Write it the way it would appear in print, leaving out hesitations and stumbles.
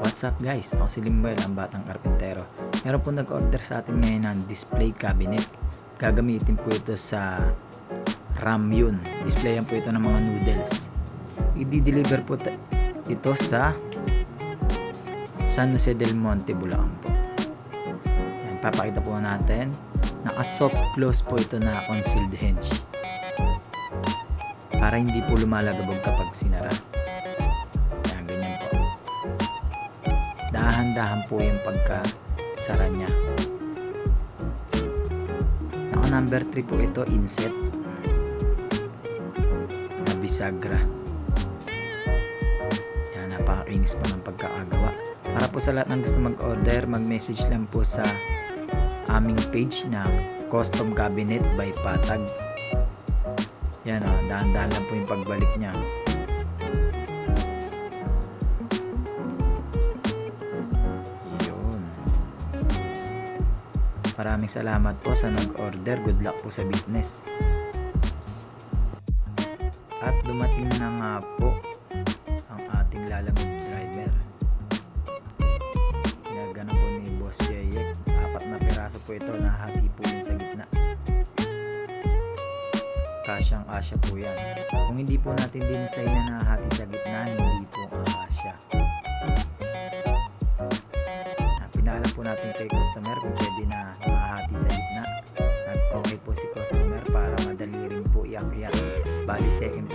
What's up guys? Ako si Limbel, ang batang karpintero. Meron po nag-order sa atin ngayon ng display cabinet. Gagamitin po ito sa ramyun. Displayan po ito ng mga noodles. I-deliver po ito sa San Jose del Monte, Bulacan po. Yan, papakita po natin. Naka-soft close po ito na concealed hinge. Para hindi po lumalagabog kapag sinara. Yan, ganyan po. Dahan-dahan po yung pagkasara niya. Naka number 3 po ito, inset na bisagra. Yan, napakakinis po ng pagkakagawa. Para po sa lahat ng gusto mag-order, mag-message lang po sa aming page ng Custom Cabinet by Patag. Yan o, dahan-dahan lang po yung pagbalik niya. Yun. Maraming salamat po sa nag-order. Good luck po sa business. At dumating na nga po ang ating lalamig driver. Ginagana po ni Boss Yeyek. 4 na piraso po ito, nahati po yun sa gitna. Kasyang-asya po yan. Kung hindi po natin dinisay na nahati sa gitna, hindi po asya. Pinahala po natin kay customer kung pwede na mahati sa gitna. At okay po si customer para madali rin po iyak-iyak. Bali second